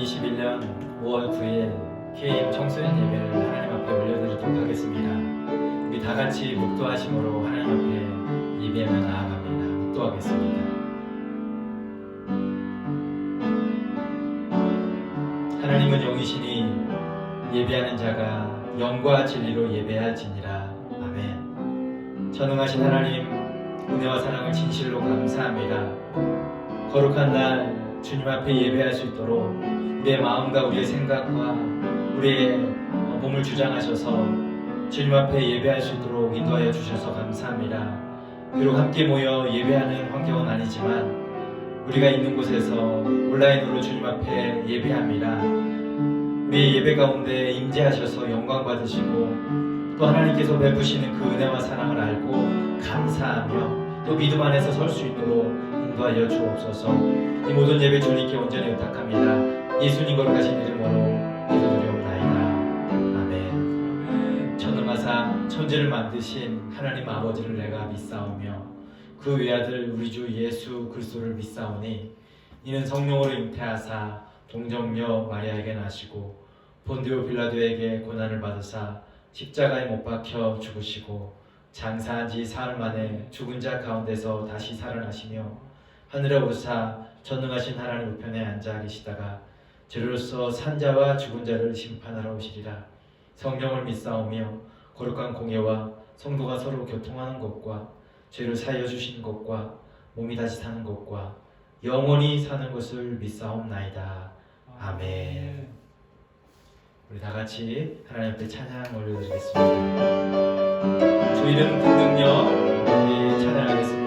2021년 5월 9일 KM 청소년 예배를 하나님 앞에 올려드리도록 하겠습니다. 우리 다 같이 묵도하심으로 하나님 앞에 예배하며 나아갑니다. 묵도하겠습니다. 하나님은 영이시니 예배하는 자가 영과 진리로 예배할지니라. 아멘. 전능하신 하나님, 은혜와 사랑을 진실로 감사합니다. 거룩한 날 주님 앞에 예배할 수 있도록 우리의 마음과 우리의 생각과 우리의 몸을 주장하셔서 주님 앞에 예배할 수 있도록 인도하여 주셔서 감사합니다. 비록 함께 모여 예배하는 환경은 아니지만 우리가 있는 곳에서 온라인으로 주님 앞에 예배합니다. 우리의 예배 가운데 임재하셔서 영광 받으시고 또 하나님께서 베푸시는 그 은혜와 사랑을 알고 감사하며 또 믿음 안에서 설 수 있도록 인도하여 주옵소서. 이 모든 예배 주님께 온전히 의탁합니다. 예수님 거룩하신 이름으로 기도드리옵나이다. 아멘. 전능하사 천지를 만드신 하나님 아버지를 내가 믿사오며 그 외아들 우리 주 예수 그리스도를 믿사오니 이는 성령으로 잉태하사 동정녀 마리아에게 나시고 본디오 빌라도에게 고난을 받으사 십자가에 못 박혀 죽으시고 장사한 지 사흘 만에 죽은 자 가운데서 다시 살아나시며 하늘에 오르사 전능하신 하나님 우편에 앉아 계시다가 저로서 산자와 죽은 자를 심판하러 오시리라. 성령을 믿사오며 거룩한 공예와 성도가 서로 교통하는 것과 죄를 사하여 주시는 것과 몸이 다시 사는 것과 영원히 사는 것을 믿사옵나이다. 아멘. 우리 다 같이 하나님 앞에 찬양 올려드리겠습니다. 주 이름 큰 능력 우리 찬양하겠습니다.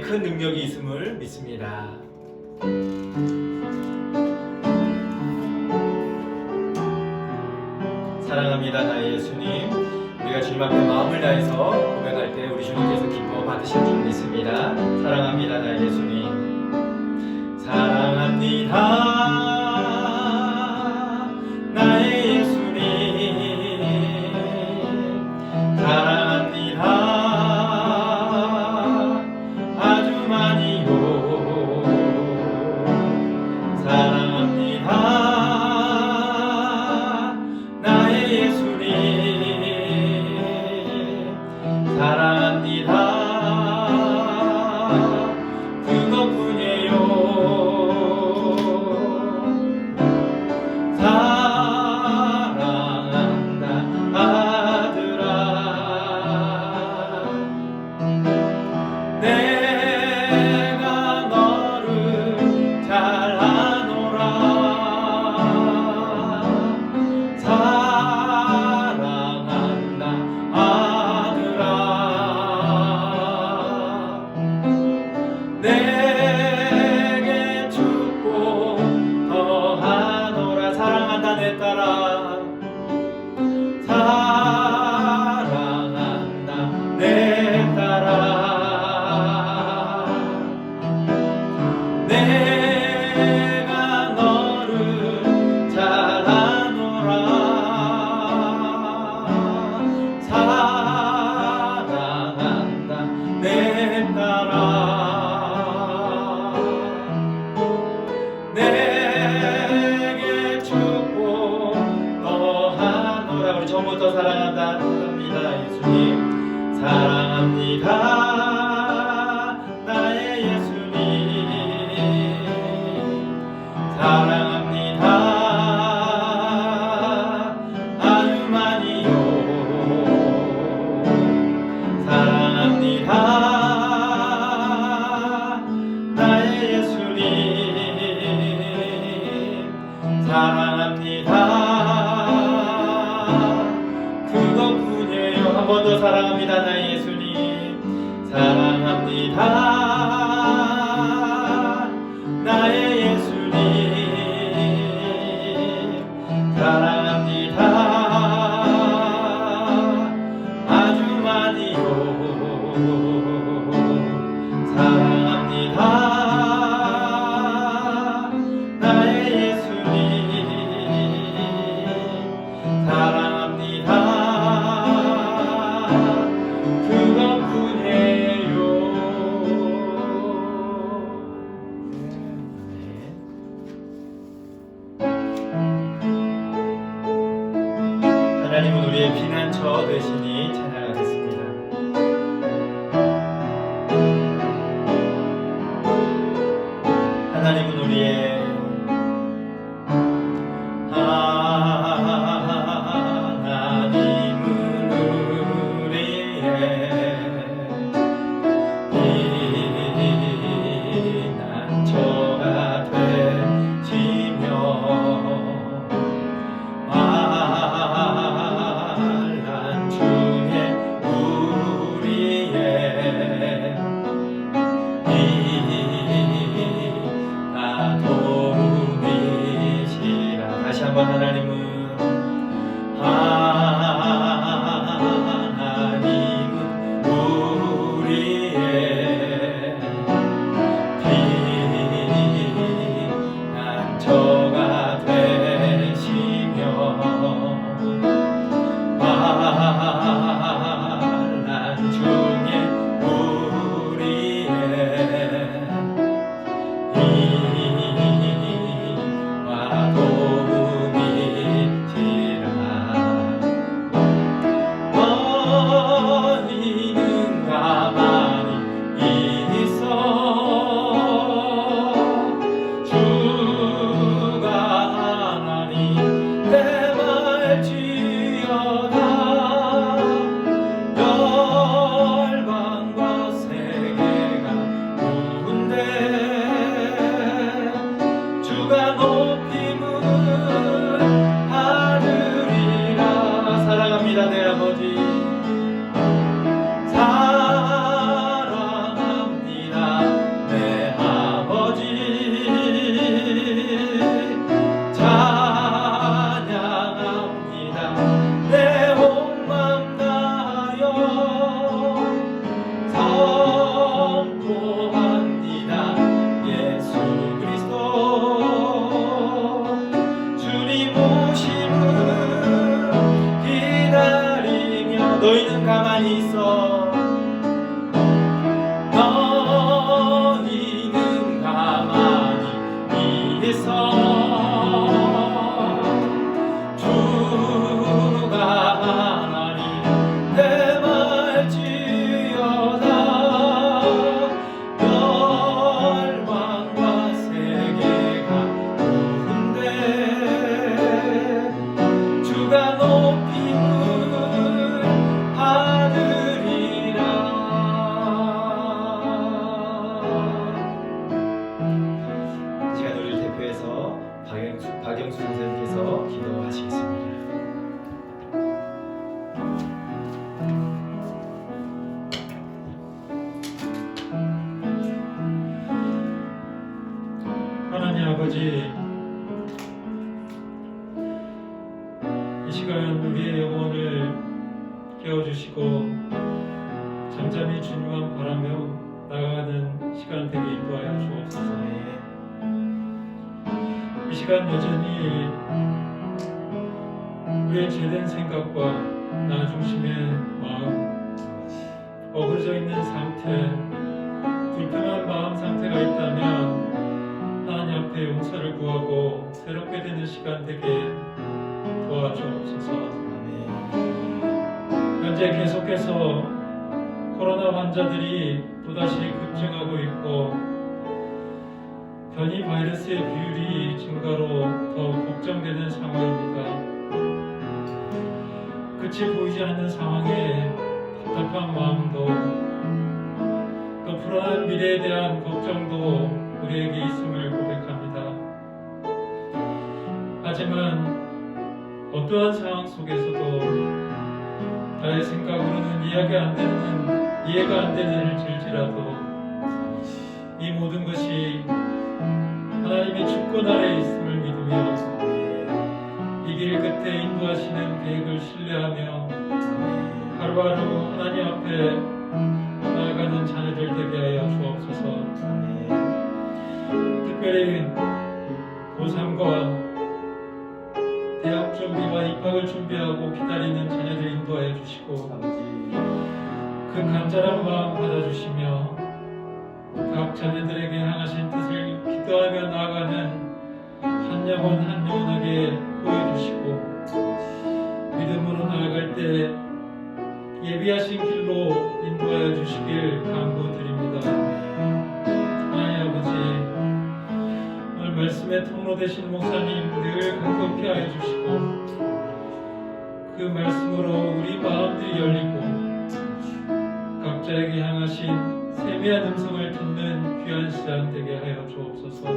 큰 능력이 있음을 믿습니다. 사랑합니다 나의 예수님. 우리가 주님 앞에 마음을 다해서 고백할 때 우리 주님께서 기뻐 받으실 줄 믿습니다. 사랑합니다 나의 예수님. 사랑합니다 나의 예수님. 사랑합니다 그것뿐이에요. 사랑합니다 나의 예수님 사랑합니다 나의 예수님 사랑합니다 아주 많이요 사랑합니다 나의 예수님 사랑합니다 그것뿐이에요. 하나님은 우리의 피난처 되시니 찬양하겠습니다. 하나님은 우리의 피난처가 되시며 환난 중에 우리의 도움이시라. 다시 한번 하나님은 우리의 피난처가 되시며 환난 중에 우리의 힘과 도움이시라. 너희는 가만히 있어 주가 하나님 대말지어다 열방과 세계가 누군데 주가 높임을 받으리라. 사랑합니다 내 아버지 사랑합니다 내 아버지 찬양합니다 내 온 맘 다하여 선포합니다 예수 그리스도 주님 오심을 기다리며 너희는 가만히 있어 너희는 가만히 있어 주가 하나님 대말지어다 열방과 세계가 누군데 주가 높임을 받으리라. 이 시간 우리를 대표해서 박영수 선생님께서 기도하시겠습니다. 하나님 아버지 이 시간 우리의 영혼을 깨워주시고 잠잠히 주님만 바라며 나아가는 시간 되게 인도하여 주옵소서. 이 시간 여전히 우리의 죄된 생각과 나 중심의 마음 어그러져 있는 상태 불편한 마음 상태가 있다면 하나님 앞에 용서를 구하고 새롭게 되는 시간 되게 도와주옵소서. 현재 계속해서 코로나 환자들이 또다시 급증하고 있고 변이 바이러스의 비율이 증가로 더욱 걱정되는 상황입니다. 끝이 보이지 않는 상황에 답답한 마음도 또 불안한 미래에 대한 걱정도 우리에게 있음을 고백합니다. 하지만 어떠한 상황 속에서도 나의 생각으로는 이해가 안 되는 일일지라도 이 모든 것이 하나님의 주권 아래에 있음을 믿으며 이 길 끝에 인도하시는 계획을 신뢰하며 하루하루 하나님 앞에 나아가는 자녀들 되게 하여 주옵소서. 특별히 고3과 대학 준비와 입학을 준비하고 기다리는 자녀들 인도하여 주시고 그 간절한 마음 받아주시며 각 자녀들에게 향하신 뜻을 기도하며 나아가는 한 영혼 한 영혼에게 보여주시고 믿음으로 나아갈 때 예비하신 길로 인도하여 주시길 간구드립니다. 하나님 아버지, 오늘 말씀의 통로 되신 목사님 늘 간곡히 하여 주시고 그 말씀으로 우리 마음들이 열리고 각자에게 향하신 세미한 음성을 듣는 귀한 시간 되게 하여 주옵소서.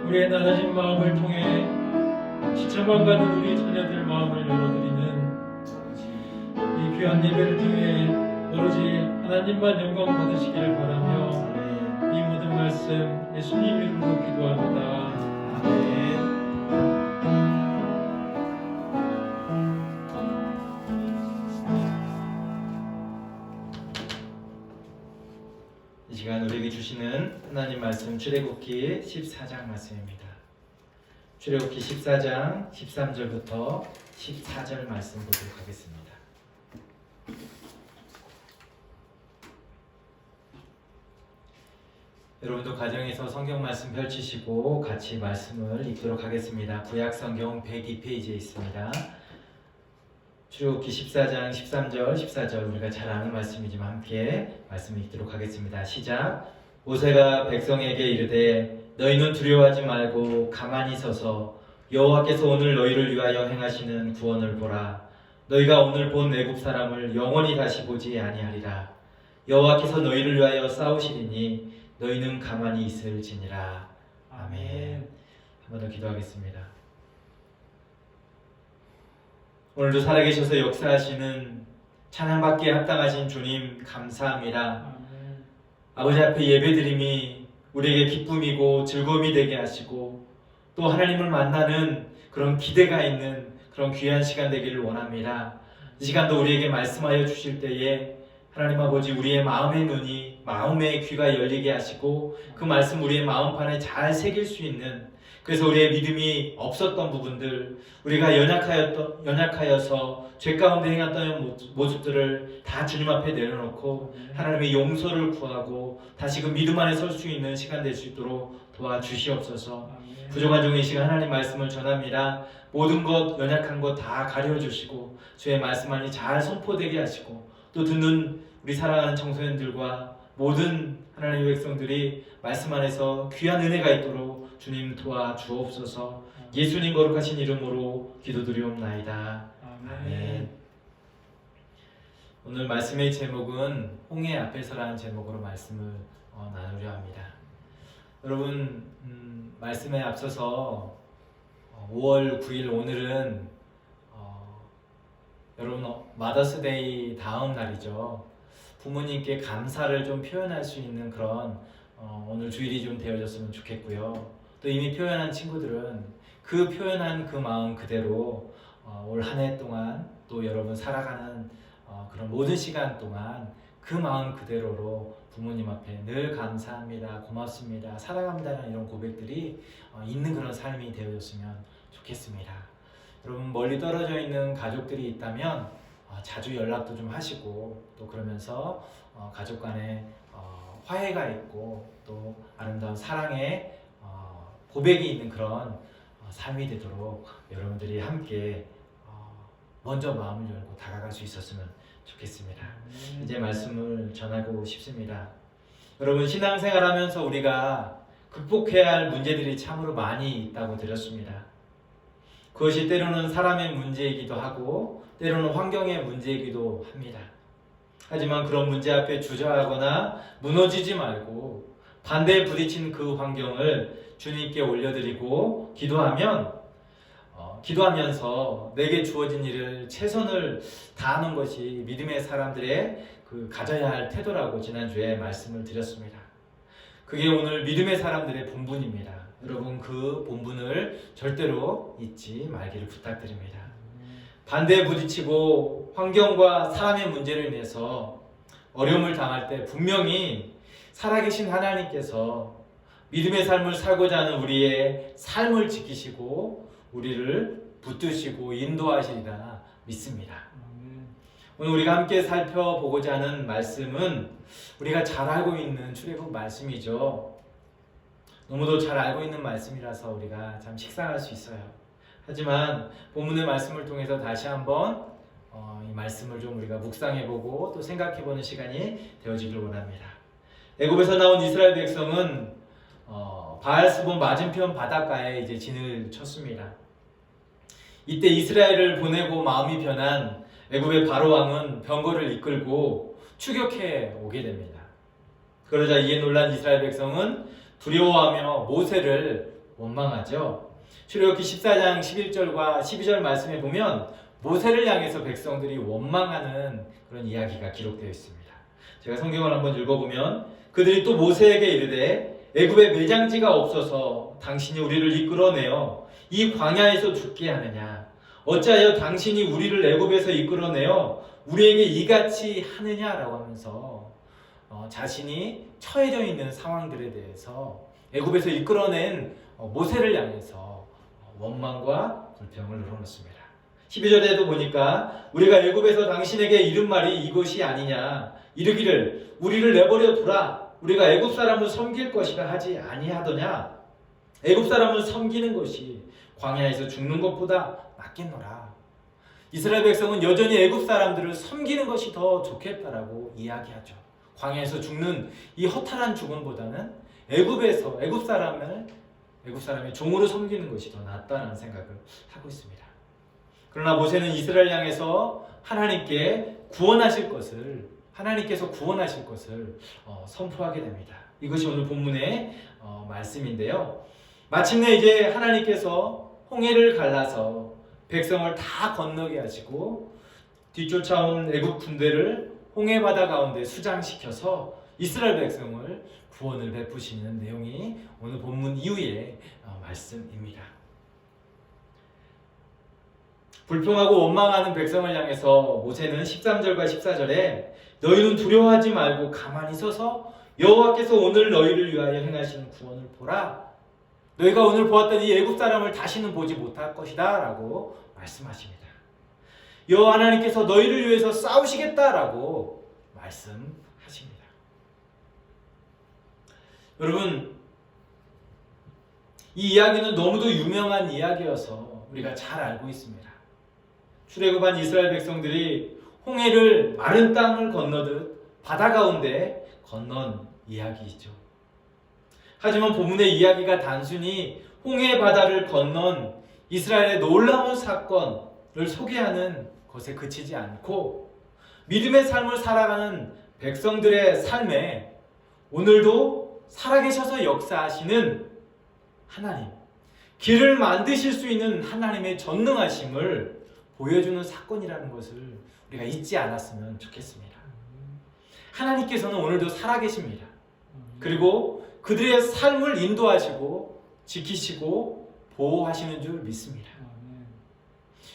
우리의 낮아진 마음을 통해 지쳐만 가는 우리 자녀들 마음을 열어드리는 이 귀한 예배를 통해 오로지 하나님만 영광 받으시기를 바라며 이 모든 말씀 예수님 이름으로 기도합니다. 아멘. 이 시간 우리에게 주시는 하나님 말씀 출애굽기 14장 말씀입니다. 출애굽기 14장 13절부터 14절 말씀 보도록 하겠습니다. 여러분도 가정에서 성경 말씀 펼치시고 같이 말씀을 읽도록 하겠습니다. 구약 성경 102페이지에 있습니다. 출애굽기 14장 13절 14절 우리가 잘 아는 말씀이지만 함께 말씀을 읽도록 하겠습니다. 시작. 모세가 백성에게 이르되 너희는 두려워하지 말고 가만히 서서 여호와께서 오늘 너희를 위하여 행하시는 구원을 보라. 너희가 오늘 본 애굽 사람을 영원히 다시 보지 아니하리라. 여호와께서 너희를 위하여 싸우시리니 너희는 가만히 있을지니라. 아멘. 한 번 더 기도하겠습니다. 오늘도 살아계셔서 역사하시는 찬양받기에 합당하신 주님 감사합니다. 아버지 앞에 예배드림이 우리에게 기쁨이고 즐거움이 되게 하시고 또 하나님을 만나는 그런 기대가 있는 그런 귀한 시간 되기를 원합니다. 이 시간도 우리에게 말씀하여 주실 때에 하나님 아버지 우리의 마음의 눈이 마음의 귀가 열리게 하시고 그 말씀 우리의 마음판에 잘 새길 수 있는, 그래서 우리의 믿음이 없었던 부분들, 우리가 연약하여서 죄 가운데 행했던 모습들을 다 주님 앞에 내려놓고 하나님의 용서를 구하고 다시금 믿음 안에 설 수 있는 시간 될 수 있도록 도와주시옵소서. 부족한 종의 시간 하나님 말씀을 전합니다. 모든 것 연약한 것 다 가려주시고 주의 말씀 안이 잘 선포되게 하시고 또 듣는 우리 사랑하는 청소년들과 모든 하나님의 백성들이 말씀 안에서 귀한 은혜가 있도록 주님 도와주옵소서. 예수님 거룩하신 이름으로 기도드리옵나이다. 아멘. 오늘 말씀의 제목은 홍해 앞에서라는 제목으로 말씀을 나누려 합니다. 여러분 말씀에 앞서서 5월 9일 오늘은 여러분 마더스데이 다음 날이죠. 부모님께 감사를 좀 표현할 수 있는 그런 오늘 주일이 좀 되어졌으면 좋겠고요. 또 이미 표현한 친구들은 그 표현한 그 마음 그대로 올 한 해 동안 또 여러분 살아가는 그런 모든 시간 동안 그 마음 그대로로 부모님 앞에 늘 감사합니다, 고맙습니다, 사랑합니다라는 이런 고백들이 있는 그런 삶이 되어졌으면 좋겠습니다. 여러분 멀리 떨어져 있는 가족들이 있다면 자주 연락도 좀 하시고 또 그러면서 가족 간에 화해가 있고 또 아름다운 사랑의 고백이 있는 그런 삶이 되도록 여러분들이 함께 먼저 마음을 열고 다가갈 수 있었으면 좋겠습니다. 이제 말씀을 전하고 싶습니다. 여러분 신앙생활하면서 우리가 극복해야 할 문제들이 참으로 많이 있다고 드렸습니다. 그것이 때로는 사람의 문제이기도 하고 때로는 환경의 문제이기도 합니다. 하지만 그런 문제 앞에 주저하거나 무너지지 말고 반대에 부딪힌 그 환경을 주님께 올려드리고 기도하면 기도하면서 내게 주어진 일을 최선을 다하는 것이 믿음의 사람들의 가져야 할 태도라고 지난주에 말씀을 드렸습니다. 그게 오늘 믿음의 사람들의 본분입니다. 여러분 그 본분을 절대로 잊지 말기를 부탁드립니다. 반대에 부딪히고 환경과 사람의 문제로 인해서 어려움을 당할 때 분명히 살아계신 하나님께서 믿음의 삶을 살고자 하는 우리의 삶을 지키시고 우리를 붙드시고 인도하시리라 믿습니다. 오늘 우리가 함께 살펴보고자 하는 말씀은 우리가 잘 알고 있는 출애굽 말씀이죠. 너무도 잘 알고 있는 말씀이라서 우리가 참 식상할 수 있어요. 하지만 본문의 말씀을 통해서 다시 한번 이 말씀을 좀 우리가 묵상해보고 또 생각해보는 시간이 되어지길 원합니다. 애굽에서 나온 이스라엘 백성은 바알스본 맞은편 바닷가에 이제 진을 쳤습니다. 이때 이스라엘을 보내고 마음이 변한 애굽의 바로 왕은 병거를 이끌고 추격해 오게 됩니다. 그러자 이에 놀란 이스라엘 백성은 두려워하며 모세를 원망하죠. 출애굽기 14장 11절과 12절 말씀에 보면 모세를 향해서 백성들이 원망하는 그런 이야기가 기록되어 있습니다. 제가 성경을 한번 읽어보면 그들이 또 모세에게 이르되 애굽에 매장지가 없어서 당신이 우리를 이끌어내어 이 광야에서 죽게 하느냐? 어찌하여 당신이 우리를 애굽에서 이끌어내어 우리에게 이같이 하느냐라고 하면서 자신이 처해져 있는 상황들에 대해서 애굽에서 이끌어낸 모세를 향해서 원망과 불평을 늘어놓습니다. 12절에도 보니까 우리가 애굽에서 당신에게 이른 말이 이것이 아니냐 이르기를 우리를 내버려 두라 우리가 애굽 사람을 섬길 것이라 하지 아니하더냐. 애굽 사람을 섬기는 것이 광야에서 죽는 것보다 낫겠노라. 이스라엘 백성은 여전히 애굽 사람들을 섬기는 것이 더 좋겠다라고 이야기하죠. 광야에서 죽는 이 허탈한 죽음보다는 애굽 사람의 종으로 섬기는 것이 더 낫다는 생각을 하고 있습니다. 그러나 모세는 이스라엘 향해서 하나님께서 구원하실 것을 선포하게 됩니다. 이것이 오늘 본문의 말씀인데요. 마침내 이제 하나님께서 홍해를 갈라서 백성을 다 건너게 하시고 뒤쫓아온 애굽 군대를 홍해 바다 가운데 수장시켜서 이스라엘 백성을 구원을 베푸시는 내용이 오늘 본문 이후의 말씀입니다. 불평하고 원망하는 백성을 향해서 모세는 13절과 14절에 너희는 두려워하지 말고 가만히 서서 여호와께서 오늘 너희를 위하여 행하시는 구원을 보라. 너희가 오늘 보았던 이 애굽 사람을 다시는 보지 못할 것이다 라고 말씀하십니다. 여호와 하나님께서 너희를 위해서 싸우시겠다라고 말씀하십니다. 여러분, 이 이야기는 너무도 유명한 이야기여서 우리가 잘 알고 있습니다. 출애굽한 이스라엘 백성들이 홍해를 마른 땅을 건너듯 바다 가운데 건넌 이야기이죠. 하지만 본문의 이야기가 단순히 홍해 바다를 건넌 이스라엘의 놀라운 사건을 소개하는 것에 그치지 않고 믿음의 삶을 살아가는 백성들의 삶에 오늘도 살아계셔서 역사하시는 하나님, 길을 만드실 수 있는 하나님의 전능하심을 보여주는 사건이라는 것을 우리가 잊지 않았으면 좋겠습니다. 하나님께서는 오늘도 살아계십니다. 그리고 그들의 삶을 인도하시고 지키시고 보호하시는 줄 믿습니다.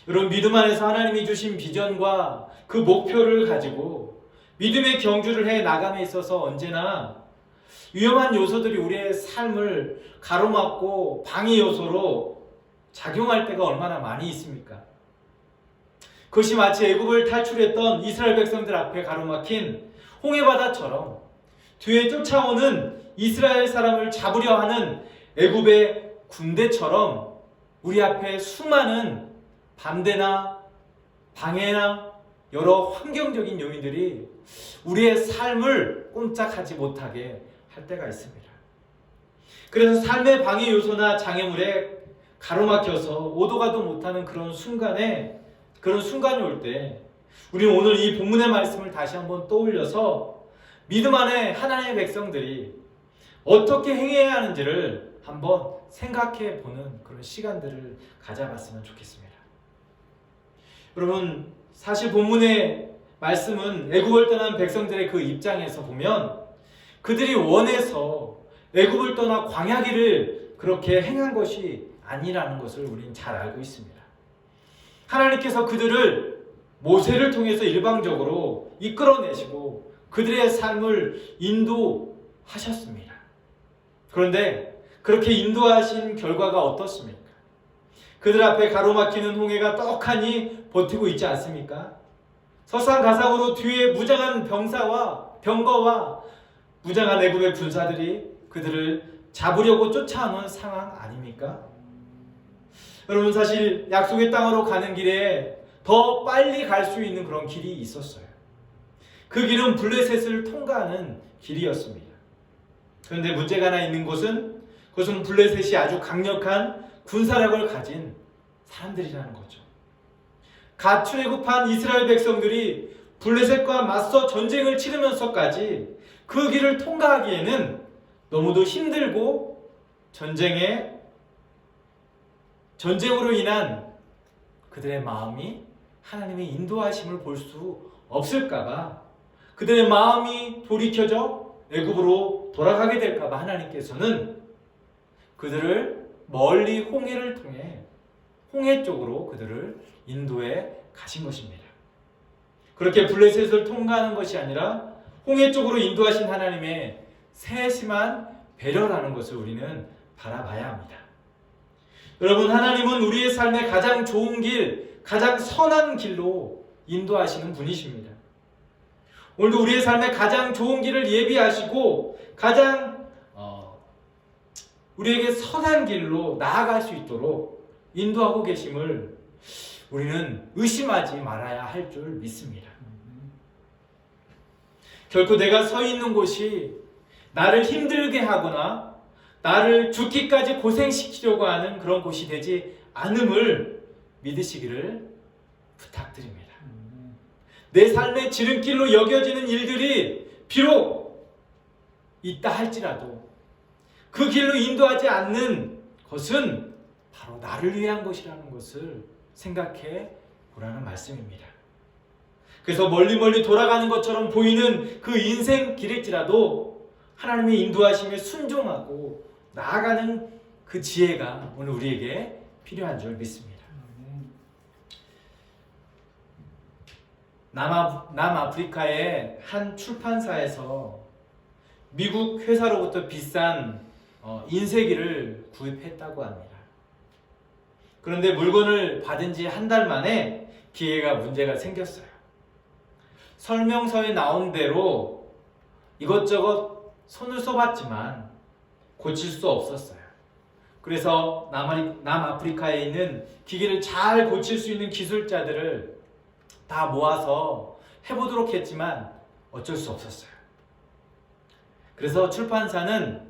여러분, 믿음 안에서 하나님이 주신 비전과 그 목표를 가지고 믿음의 경주를 해 나감에 있어서 언제나 위험한 요소들이 우리의 삶을 가로막고 방해 요소로 작용할 때가 얼마나 많이 있습니까? 그것이 마치 애굽을 탈출했던 이스라엘 백성들 앞에 가로막힌 홍해바다처럼 뒤에 쫓아오는 이스라엘 사람을 잡으려 하는 애굽의 군대처럼 우리 앞에 수많은 반대나 방해나 여러 환경적인 요인들이 우리의 삶을 꼼짝하지 못하게 할 때가 있습니다. 그래서 삶의 방해 요소나 장애물에 가로막혀서 오도 가도 못하는 그런 순간이 올 때 우리는 오늘 이 본문의 말씀을 다시 한번 떠올려서 믿음 안에 하나님의 백성들이 어떻게 행해야 하는지를 한번 생각해 보는 그런 시간들을 가져봤으면 좋겠습니다. 여러분, 사실 본문의 말씀은 애굽을 떠난 백성들의 그 입장에서 보면 그들이 원해서 애굽을 떠나 광야길을 그렇게 행한 것이 아니라는 것을 우리는 잘 알고 있습니다. 하나님께서 그들을 모세를 통해서 일방적으로 이끌어내시고 그들의 삶을 인도하셨습니다. 그런데 그렇게 인도하신 결과가 어떻습니까? 그들 앞에 가로막히는 홍해가 떡하니 버티고 있지 않습니까? 설상가상으로 뒤에 무장한 병거와 무장한 애굽의 군사들이 그들을 잡으려고 쫓아오는 상황 아닙니까? 여러분, 사실 약속의 땅으로 가는 길에 더 빨리 갈 수 있는 그런 길이 있었어요. 그 길은 블레셋을 통과하는 길이었습니다. 그런데 문제가 하나 있는 그것은 블레셋이 아주 강력한 군사력을 가진 사람들이라는 거죠. 갓 출애굽한 이스라엘 백성들이 블레셋과 맞서 전쟁을 치르면서까지 그 길을 통과하기에는 너무도 힘들고 전쟁으로 인한 그들의 마음이 하나님의 인도하심을 볼 수 없을까봐, 그들의 마음이 돌이켜져 애굽으로 돌아가게 될까봐 하나님께서는 그들을 멀리 홍해를 통해 홍해 쪽으로 그들을 인도해 가신 것입니다. 그렇게 블레셋을 통과하는 것이 아니라 홍해 쪽으로 인도하신 하나님의 세심한 배려라는 것을 우리는 바라봐야 합니다. 여러분, 하나님은 우리의 삶의 가장 좋은 길, 가장 선한 길로 인도하시는 분이십니다. 오늘도 우리의 삶의 가장 좋은 길을 예비하시고 가장 우리에게 선한 길로 나아갈 수 있도록 인도하고 계심을 우리는 의심하지 말아야 할 줄 믿습니다. 결코 내가 서 있는 곳이 나를 힘들게 하거나 나를 죽기까지 고생시키려고 하는 그런 곳이 되지 않음을 믿으시기를 부탁드립니다. 내 삶의 지름길로 여겨지는 일들이 비록 있다 할지라도 그 길로 인도하지 않는 것은 바로 나를 위한 것이라는 것을 생각해 보라는 말씀입니다. 그래서 멀리 돌아가는 것처럼 보이는 그 인생 길일지라도 하나님의 인도하심에 순종하고 나아가는 그 지혜가 오늘 우리에게 필요한 줄 믿습니다. 남아프리카의 한 출판사에서 미국 회사로부터 비싼 인쇄기를 구입했다고 합니다. 그런데 물건을 받은 지 한 달 만에 기계가 문제가 생겼어요. 설명서에 나온 대로 이것저것 손을 써봤지만 고칠 수 없었어요. 그래서 남아프리카에 있는 기계를 잘 고칠 수 있는 기술자들을 다 모아서 해보도록 했지만 어쩔 수 없었어요. 그래서 출판사는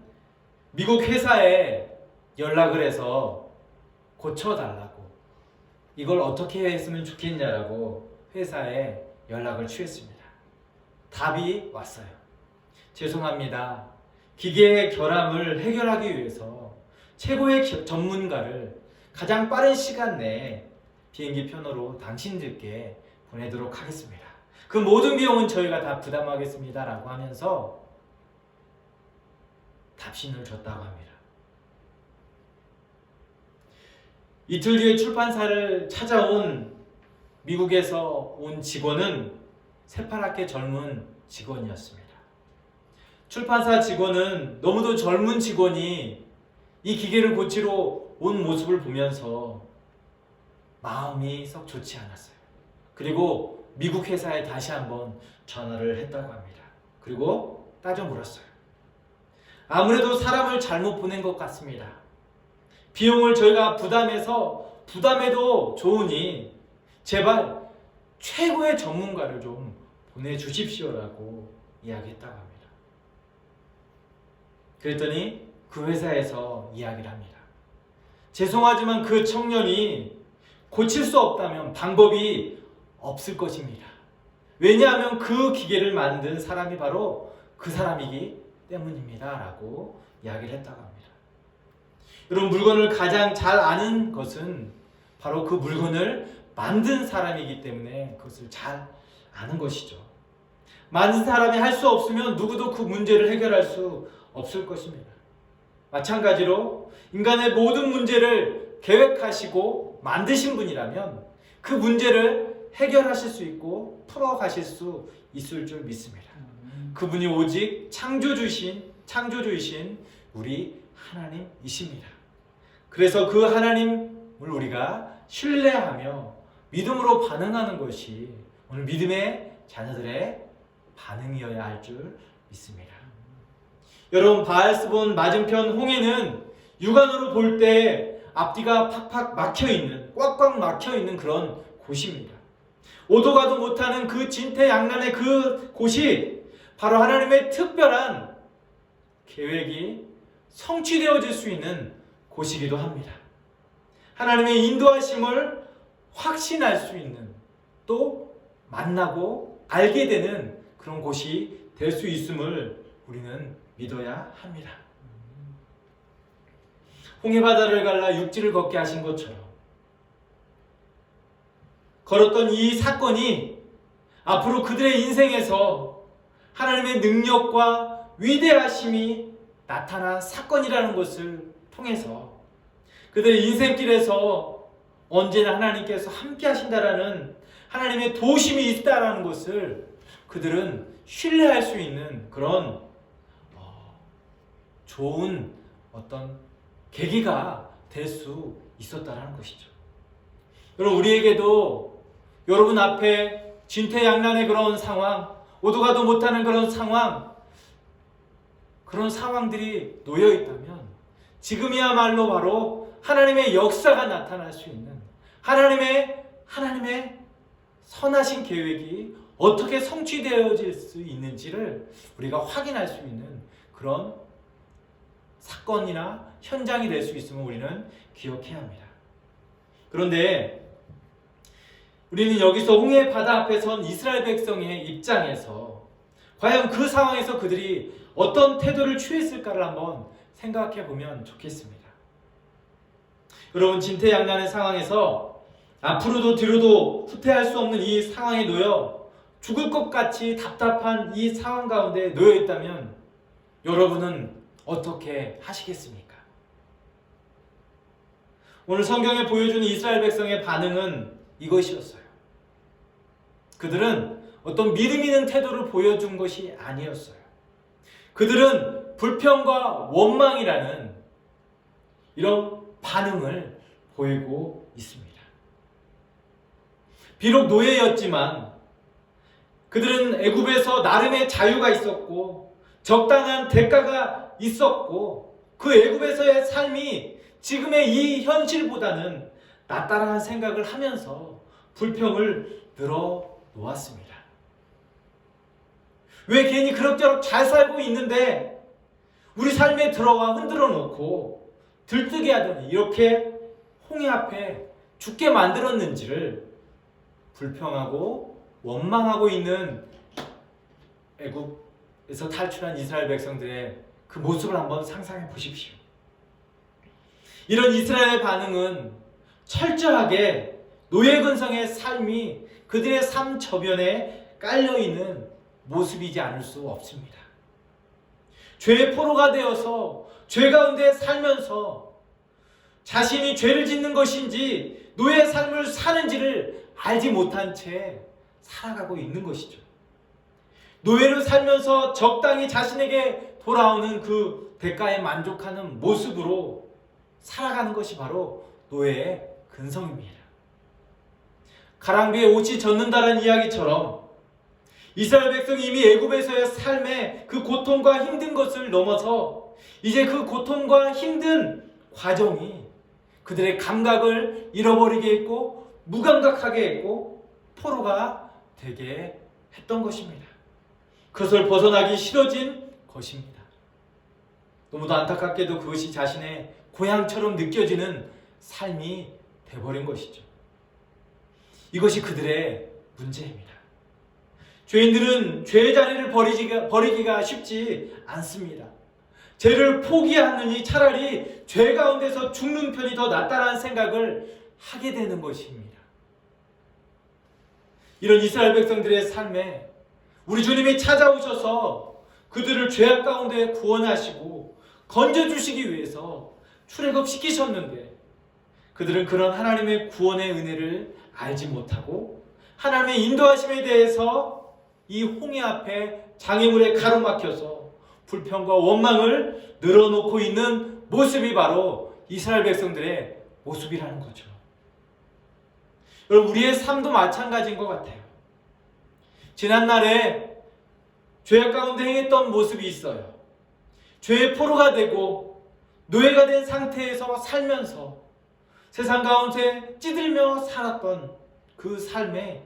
미국 회사에 연락을 해서 고쳐달라고, 이걸 어떻게 했으면 좋겠냐라고 회사에 연락을 취했습니다. 답이 왔어요. 죄송합니다. 기계의 결함을 해결하기 위해서 최고의 전문가를 가장 빠른 시간 내에 비행기 편으로 당신들께 보내도록 하겠습니다. 그 모든 비용은 저희가 다 부담하겠습니다 라고 하면서 답신을 줬다고 합니다. 이틀 뒤에 출판사를 찾아온 미국에서 온 직원은 새파랗게 젊은 직원이었습니다. 출판사 직원은 너무도 젊은 직원이 이 기계를 고치러 온 모습을 보면서 마음이 썩 좋지 않았어요. 그리고 미국 회사에 다시 한번 전화를 했다고 합니다. 그리고 따져 물었어요. 아무래도 사람을 잘못 보낸 것 같습니다. 비용을 저희가 부담해도 좋으니 제발 최고의 전문가를 좀 보내주십시오라고 이야기했다고 합니다. 그랬더니 그 회사에서 이야기를 합니다. 죄송하지만 그 청년이 고칠 수 없다면 방법이 없을 것입니다. 왜냐하면 그 기계를 만든 사람이 바로 그 사람이기 때문입니다 라고 이야기를 했다고 합니다. 여러분, 물건을 가장 잘 아는 것은 바로 그 물건을 만든 사람이기 때문에 그것을 잘 아는 것이죠. 만든 사람이 할 수 없으면 누구도 그 문제를 해결할 수 없을 것입니다. 마찬가지로 인간의 모든 문제를 계획하시고 만드신 분이라면 그 문제를 해결하실 수 있고 풀어가실 수 있을 줄 믿습니다. 그분이 오직 창조주이신 우리 하나님이십니다. 그래서 그 하나님을 우리가 신뢰하며 믿음으로 반응하는 것이 오늘 믿음의 자녀들의 반응이어야 할 줄 믿습니다. 여러분, 바알스본 맞은편 홍해는 육안으로 볼 때 앞뒤가 팍팍 막혀있는, 꽉꽉 막혀있는 그런 곳입니다. 오도 가도 못하는 그 진퇴양난의 그 곳이 바로 하나님의 특별한 계획이 성취되어질 수 있는 곳이기도 합니다. 하나님의 인도하심을 확신할 수 있는, 또 만나고 알게 되는 그런 곳이 될 수 있음을 우리는 믿어야 합니다. 홍해바다를 갈라 육지를 걷게 하신 것처럼 걸었던 이 사건이 앞으로 그들의 인생에서 하나님의 능력과 위대하심이 나타난 사건이라는 것을 통해서 그들의 인생길에서 언제나 하나님께서 함께 하신다라는 하나님의 도우심이 있다라는 것을 그들은 신뢰할 수 있는 그런 좋은 어떤 계기가 될 수 있었다라는 것이죠. 여러분, 우리에게도 여러분 앞에 진퇴양난의 그런 상황, 오도 가도 못하는 그런 상황, 그런 상황들이 놓여 있다면 지금이야말로 바로 하나님의 역사가 나타날 수 있는 하나님의 선하신 계획이 어떻게 성취되어질 수 있는지를 우리가 확인할 수 있는 그런 사건이나 현장이 될 수 있음을 우리는 기억해야 합니다. 그런데 우리는 여기서 홍해 바다 앞에 선 이스라엘 백성의 입장에서 과연 그 상황에서 그들이 어떤 태도를 취했을까를 한번 생각해 보면 좋겠습니다. 여러분, 진퇴양난의 상황에서 앞으로도 뒤로도 후퇴할 수 없는 이 상황에 놓여 죽을 것 같이 답답한 이 상황 가운데 놓여 있다면 여러분은 어떻게 하시겠습니까? 오늘 성경에 보여주는 이스라엘 백성의 반응은 이것이었어요. 그들은 어떤 믿음 있는 태도를 보여준 것이 아니었어요. 그들은 불평과 원망이라는 이런 반응을 보이고 있습니다. 비록 노예였지만 그들은 애굽에서 나름의 자유가 있었고 적당한 대가가 있었고 그 애굽에서의 삶이 지금의 이 현실보다는 낫다라는 생각을 하면서 불평을 늘어놓았습니다. 왜 괜히 그럭저럭 잘 살고 있는데 우리 삶에 들어와 흔들어 놓고 들뜨게 하더니 이렇게 홍해 앞에 죽게 만들었는지를 불평하고 원망하고 있는 애굽에서 탈출한 이스라엘 백성들의 그 모습을 한번 상상해 보십시오. 이런 이스라엘의 반응은 철저하게 노예근성의 삶이 그들의 삶 저변에 깔려있는 모습이지 않을 수 없습니다. 죄의 포로가 되어서 죄 가운데 살면서 자신이 죄를 짓는 것인지 노예의 삶을 사는지를 알지 못한 채 살아가고 있는 것이죠. 노예로 살면서 적당히 자신에게 돌아오는 그 대가에 만족하는 모습으로 살아가는 것이 바로 노예의 근성입니다. 가랑비에 옷이 젖는다는 이야기처럼 이스라엘 백성이 이미 애굽에서의 삶의 그 고통과 힘든 것을 넘어서 이제 그 고통과 힘든 과정이 그들의 감각을 잃어버리게 했고 무감각하게 했고 포로가 되게 했던 것입니다. 그것을 벗어나기 싫어진 것입니다. 너무도 안타깝게도 그것이 자신의 고향처럼 느껴지는 삶이 되어버린 것이죠. 이것이 그들의 문제입니다. 죄인들은 죄의 자리를 버리기가 쉽지 않습니다. 죄를 포기하느니 차라리 죄 가운데서 죽는 편이 더 낫다라는 생각을 하게 되는 것입니다. 이런 이스라엘 백성들의 삶에 우리 주님이 찾아오셔서 그들을 죄악 가운데 구원하시고 건져주시기 위해서 출애굽시키셨는데 그들은 그런 하나님의 구원의 은혜를 알지 못하고 하나님의 인도하심에 대해서 이 홍해 앞에 장애물에 가로막혀서 불평과 원망을 늘어놓고 있는 모습이 바로 이스라엘 백성들의 모습이라는 거죠. 여러분, 우리의 삶도 마찬가지인 것 같아요. 지난날에 죄악 가운데 행했던 모습이 있어요. 죄의 포로가 되고 노예가 된 상태에서 살면서 세상 가운데 찌들며 살았던 그 삶에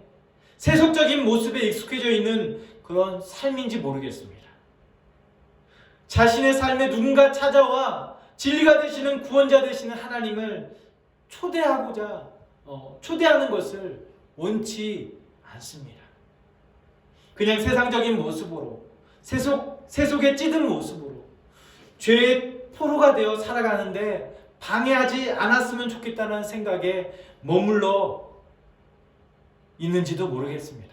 세속적인 모습에 익숙해져 있는 그런 삶인지 모르겠습니다. 자신의 삶에 누군가 찾아와 진리가 되시는 구원자 되시는 하나님을 초대하는 것을 원치 않습니다. 그냥 세상적인 모습으로 세속에 찌든 모습으로 죄의 포로가 되어 살아가는데 방해하지 않았으면 좋겠다는 생각에 머물러 있는지도 모르겠습니다.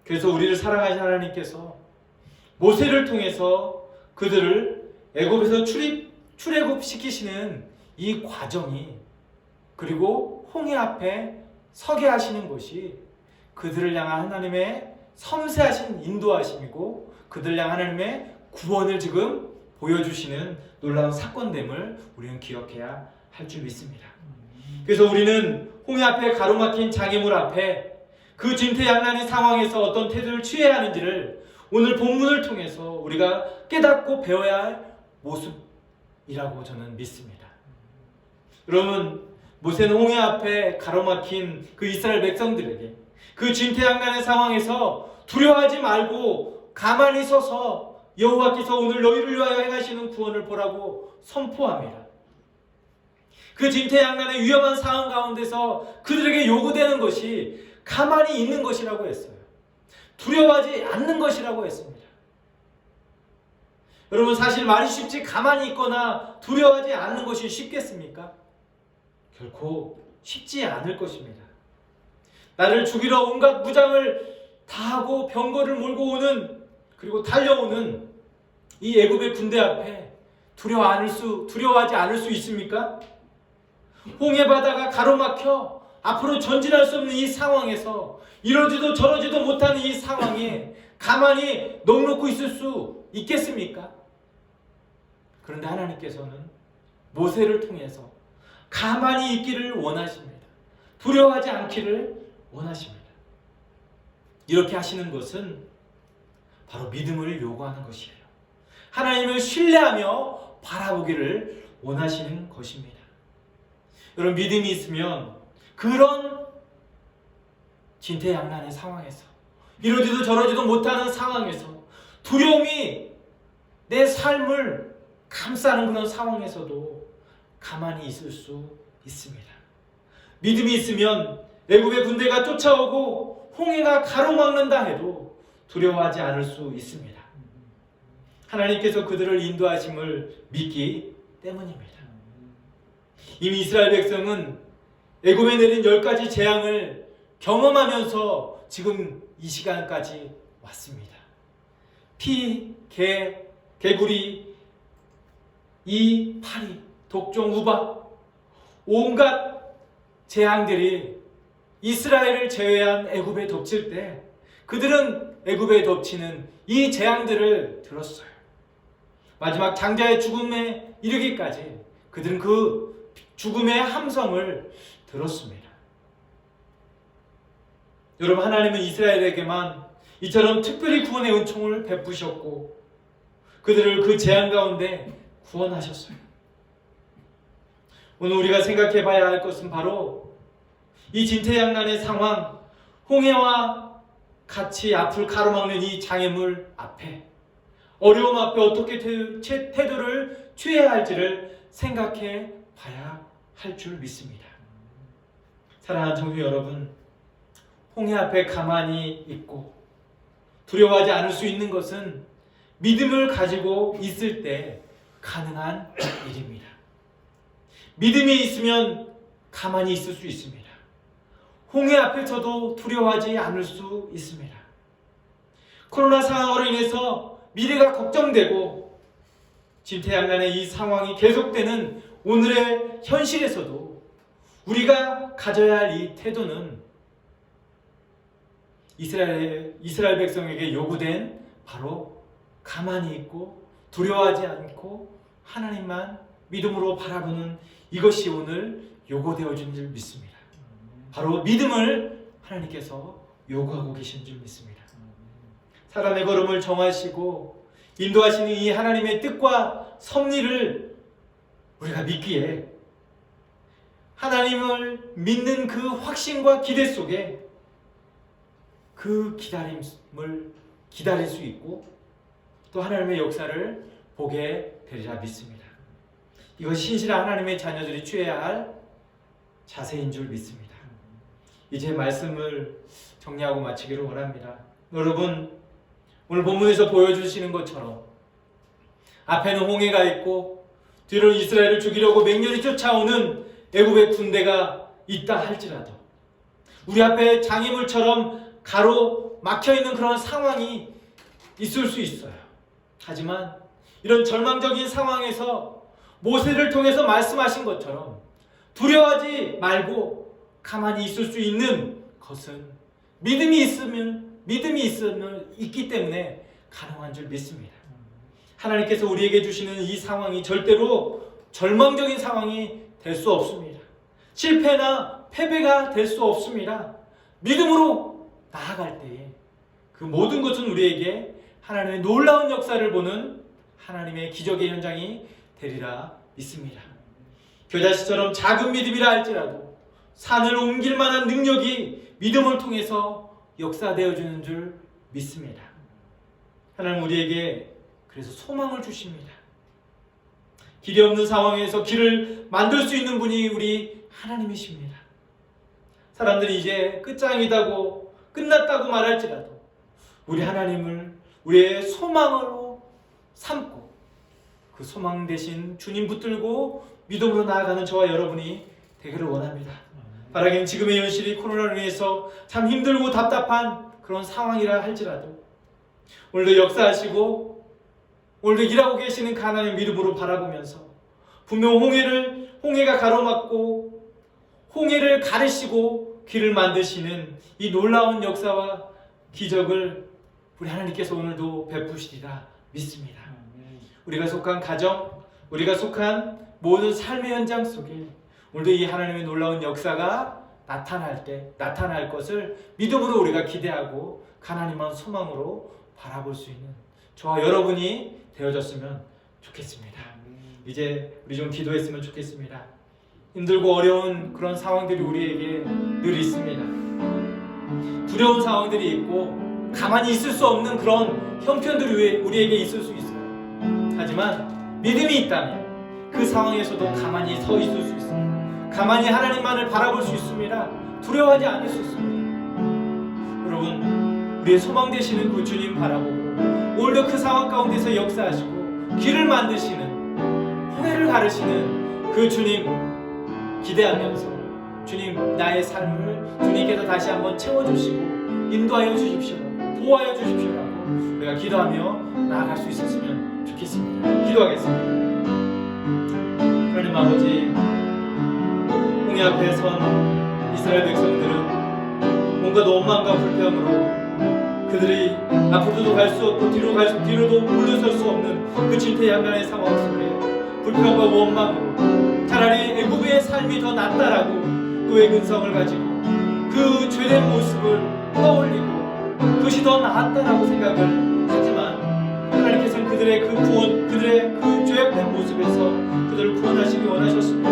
그래서 우리를 사랑하신 하나님께서 모세를 통해서 그들을 애굽에서 출애굽시키시는 이 과정이, 그리고 홍해 앞에 서게 하시는 것이 그들을 향한 하나님의 섬세하신 인도하심이고 그들을 향한 하나님의 구원을 지금 보여주시는 놀라운 사건됨을 우리는 기억해야 할 줄 믿습니다. 그래서 우리는 홍해 앞에 가로막힌 장애물 앞에 그 진퇴양난의 상황에서 어떤 태도를 취해야 하는지를 오늘 본문을 통해서 우리가 깨닫고 배워야 할 모습이라고 저는 믿습니다. 여러분, 모세는 홍해 앞에 가로막힌 그 이스라엘 백성들에게 그 진퇴양난의 상황에서 두려워하지 말고 가만히 서서 여호와께서 오늘 너희를 위하여 행하시는 구원을 보라고 선포합니다. 그 진퇴양난의 위험한 상황 가운데서 그들에게 요구되는 것이 가만히 있는 것이라고 했어요. 두려워하지 않는 것이라고 했습니다. 여러분, 사실 말이 쉽지 가만히 있거나 두려워하지 않는 것이 쉽겠습니까? 결코 쉽지 않을 것입니다. 나를 죽이러 온갖 무장을 다하고 병거를 몰고 오는, 그리고 달려오는 이 애굽의 군대 앞에 두려워하지 않을 수 있습니까? 홍해 바다가 가로막혀 앞으로 전진할 수 없는 이 상황에서 이러지도 저러지도 못하는 이 상황에 가만히 넋놓고 있을 수 있겠습니까? 그런데 하나님께서는 모세를 통해서 가만히 있기를 원하십니다. 두려워하지 않기를 원하십니다. 이렇게 하시는 것은 바로 믿음을 요구하는 것이에요. 하나님을 신뢰하며 바라보기를 원하시는 것입니다. 여러분, 믿음이 있으면 그런 진퇴양난의 상황에서, 이러지도 저러지도 못하는 상황에서, 두려움이 내 삶을 감싸는 그런 상황에서도 가만히 있을 수 있습니다. 믿음이 있으면 애굽의 군대가 쫓아오고 홍해가 가로막는다 해도 두려워하지 않을 수 있습니다. 하나님께서 그들을 인도하심을 믿기 때문입니다. 이미 이스라엘 백성은 애굽에 내린 10가지 재앙을 경험하면서 지금 이 시간까지 왔습니다. 피, 개구리, 이, 파리, 독종, 우박, 온갖 재앙들이 이스라엘을 제외한 애굽에 덮칠 때 그들은 애굽에 덮치는 이 재앙들을 들었어요. 마지막 장자의 죽음에 이르기까지 그들은 그 죽음의 함성을 들었습니다. 여러분, 하나님은 이스라엘에게만 이처럼 특별히 구원의 은총을 베푸셨고 그들을 그 재앙 가운데 구원하셨어요. 오늘 우리가 생각해 봐야 할 것은 바로 이 진퇴양난의 상황, 홍해와 같이 앞을 가로막는 이 장애물 앞에, 어려움 앞에 어떻게 태도를 취해야 할지를 생각해 봐야 할 줄 믿습니다. 사랑하는 성도 여러분, 홍해 앞에 가만히 있고 두려워하지 않을 수 있는 것은 믿음을 가지고 있을 때 가능한 일입니다. 믿음이 있으면 가만히 있을 수 있습니다. 홍해 앞에서도 두려워하지 않을 수 있습니다. 코로나 상황으로 인해서 미래가 걱정되고 진퇴양난의 이 상황이 계속되는 오늘의 현실에서도 우리가 가져야 할 이 태도는 이스라엘 백성에게 요구된 바로 가만히 있고 두려워하지 않고 하나님만 믿음으로 바라보는 이것이 오늘 요구되어진 줄 믿습니다. 바로 믿음을 하나님께서 요구하고 계신 줄 믿습니다. 사람의 걸음을 정하시고 인도하시는 이 하나님의 뜻과 섭리를 우리가 믿기에 하나님을 믿는 그 확신과 기대 속에 그 기다림을 기다릴 수 있고 또 하나님의 역사를 보게 되리라 믿습니다. 이것이 신실한 하나님의 자녀들이 취해야 할 자세인 줄 믿습니다. 이제 말씀을 정리하고 마치기를 원합니다. 여러분, 오늘 본문에서 보여주시는 것처럼 앞에는 홍해가 있고 뒤로 이스라엘을 죽이려고 맹렬히 쫓아오는 애굽의 군대가 있다 할지라도 우리 앞에 장애물처럼 가로막혀있는 그런 상황이 있을 수 있어요. 하지만 이런 절망적인 상황에서 모세를 통해서 말씀하신 것처럼 두려워하지 말고 가만히 있을 수 있는 것은 믿음이 있기 때문에 가능한 줄 믿습니다. 하나님께서 우리에게 주시는 이 상황이 절대로 절망적인 상황이 될 수 없습니다. 실패나 패배가 될 수 없습니다. 믿음으로 나아갈 때에 그 모든 것은 우리에게 하나님의 놀라운 역사를 보는 하나님의 기적의 현장이 되리라 믿습니다. 겨자씨처럼 작은 믿음이라 할지라도 산을 옮길 만한 능력이 믿음을 통해서 역사되어지는 줄 믿습니다. 하나님 우리에게 그래서 소망을 주십니다. 길이 없는 상황에서 길을 만들 수 있는 분이 우리 하나님이십니다. 사람들이 이제 끝장이다고 끝났다고 말할지라도 우리 하나님을 우리의 소망으로 삼고 그 소망 대신 주님 붙들고 믿음으로 나아가는 저와 여러분이 되기를 원합니다. 바라기는 지금의 현실이 코로나로 인해서 참 힘들고 답답한 그런 상황이라 할지라도 오늘도 역사하시고 오늘도 일하고 계시는 하나님의 믿음으로 바라보면서 분명 홍해가 가로막고 홍해를 가르시고 길을 만드시는 이 놀라운 역사와 기적을 우리 하나님께서 오늘도 베푸시리라 믿습니다. 우리가 속한 가정, 우리가 속한 모든 삶의 현장 속에 오늘도 이 하나님의 놀라운 역사가 나타날 것을 믿음으로 우리가 기대하고 하나님만 소망으로 바라볼 수 있는 저와 여러분이 되어졌으면 좋겠습니다. 이제 우리 좀 기도했으면 좋겠습니다. 힘들고 어려운 그런 상황들이 우리에게 늘 있습니다. 두려운 상황들이 있고 가만히 있을 수 없는 그런 형편들이 우리에게 있을 수 있어요. 하지만 믿음이 있다면 그 상황에서도 가만히 서 있을 수 있습니다. 가만히 하나님만을 바라볼 수 있습니다. 두려워하지 않을 수 있습니다. 여러분, 우리의 소망 되시는 그 주님 바라보고 오늘도 그 상황 가운데서 역사하시고 길을 만드시는 홍해를 가르시는 그 주님 기대하면서 주님 나의 삶을 주님께서 다시 한번 채워주시고 인도하여 주십시오, 보호하여 주십시오라고 우리가 기도하며 나아갈 수 있었으면 좋겠습니다. 기도하겠습니다. 하나님 아버지, 홍해 앞에 선 이스라엘 백성들은 온갖 원망과 불평으로 그들이 앞으로도 갈 수 없고 뒤로도 물러설 수 없는 그 진퇴양난의 상황 속에 불평과 원망으로 차라리 애굽의 삶이 더 낫다라고 그의 근성을 가지고 그 죄된 모습을 떠올리고 그것이 더 나았다라고 생각을 하지만 하나님께서는 그들의 그 죄악된 모습에서 그들을 구원하시기 원하셨습니다.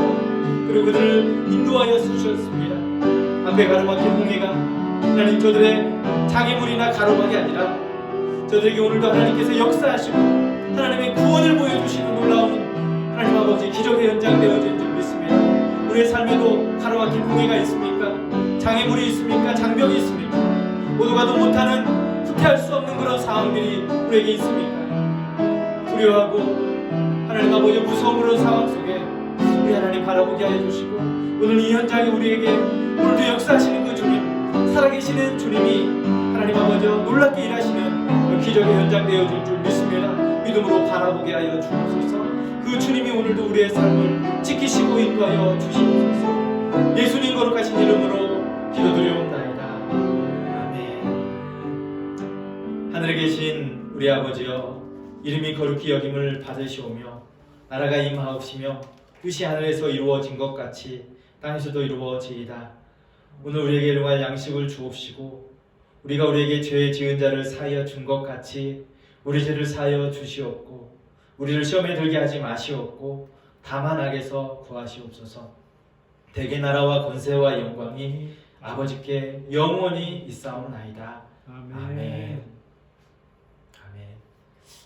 그리고 그들을 인도하여 주셨습니다. 앞에 가로막힌 홍해가 하나님 저들의 장애물이나 가로막이 아니라 저들에게 오늘도 하나님께서 역사하시고 하나님의 구원을 보여주시는 놀라운 하나님 아버지 기적의 현장 되어진 줄 믿습니다. 우리의 삶에도 가로막힌 홍해가 있습니까? 장애물이 있습니까? 장벽이 있습니까? 오도 가도 못하는 후퇴할 수 없는 그런 상황들이 우리에게 있습니까? 두려워하고 하나님 아버지 무서움으로 상황 속에 우리 하나님 바라보게 하여 주시고 오늘 이 현장에 우리에게 오늘도 역사하시는 그 주님, 살아계시는 주님이 하나님 아버지 놀랍게 일하시는 그 기적의 현장 되어줄 줄 믿습니다. 믿음으로 바라보게 하여 주옵소서. 그 주님이 오늘도 우리의 삶을 지키시고 인도하여 주시옵소서. 예수님 거룩하신 이름으로 기도드려옵나이다. 아멘. 하늘에 계신 우리 아버지여, 이름이 거룩히 여김을 받으시오며 나라가 임하옵시며 뜻이 하늘에서 이루어진 것 같이 땅에서도 이루어지이다. 오늘 우리에게 일용할 양식을 주옵시고 우리가 우리에게 죄 지은 자를 사하여 준 것 같이 우리 죄를 사하여 주시옵고 우리를 시험에 들게 하지 마시옵고 다만 악에서 구하시옵소서. 대개 나라와 권세와 영광이 아버지께 영원히 있사옵나이다. 아멘. 아멘.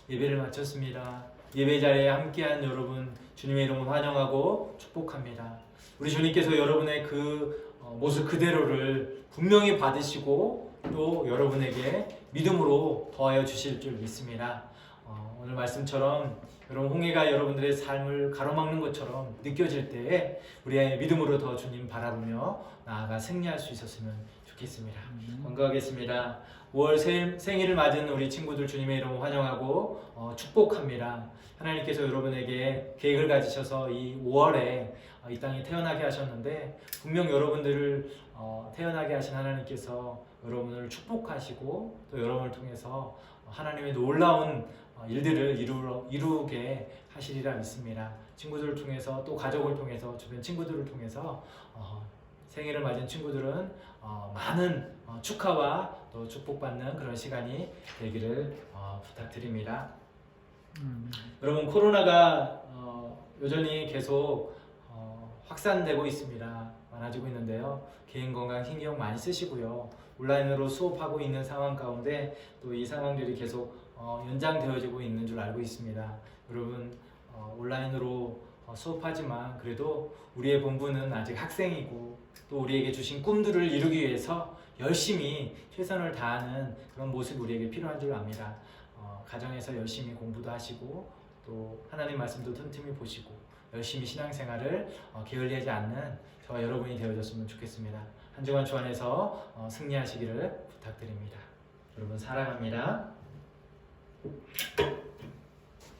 예배를 마쳤습니다. 예배 자리에 함께한 여러분 주님의 이름으로 환영하고 축복합니다. 우리 주님께서 여러분의 그 모습 그대로를 분명히 받으시고 또 여러분에게 믿음으로 더하여 주실 줄 믿습니다. 오늘 말씀처럼 여러분 홍해가 여러분들의 삶을 가로막는 것처럼 느껴질 때에 우리의 믿음으로 더 주님 바라보며 나아가 승리할 수 있었으면 좋겠습니다. 건강하겠습니다. 5월 생일을 맞은 우리 친구들 주님의 이름으로 환영하고 축복합니다. 하나님께서 여러분에게 계획을 가지셔서 이 5월에 이 땅에 태어나게 하셨는데 분명 여러분들을 태어나게 하신 하나님께서 여러분을 축복하시고 또 여러분을 통해서 하나님의 놀라운 일들을 이루게 하시리라 믿습니다. 친구들을 통해서 또 가족을 통해서 주변 친구들을 통해서 생일을 맞은 친구들은 많은 축하와 또 축복받는 그런 시간이 되기를 부탁드립니다. 여러분 코로나가 여전히 계속 확산되고 있습니다. 많아지고 있는데요. 개인 건강 신경 많이 쓰시고요. 온라인으로 수업하고 있는 상황 가운데 또 이 상황들이 계속 연장되어지고 있는 줄 알고 있습니다. 여러분 온라인으로 수업하지만 그래도 우리의 본분은 아직 학생이고 또 우리에게 주신 꿈들을 이루기 위해서 열심히 최선을 다하는 그런 모습이 우리에게 필요한 줄 압니다. 가정에서 열심히 공부도 하시고 또 하나님 말씀도 틈틈이 보시고 열심히 신앙생활을 게을리하지 않는 저와 여러분이 되어줬으면 좋겠습니다. 한 주간 주 안에서 승리하시기를 부탁드립니다. 여러분 사랑합니다.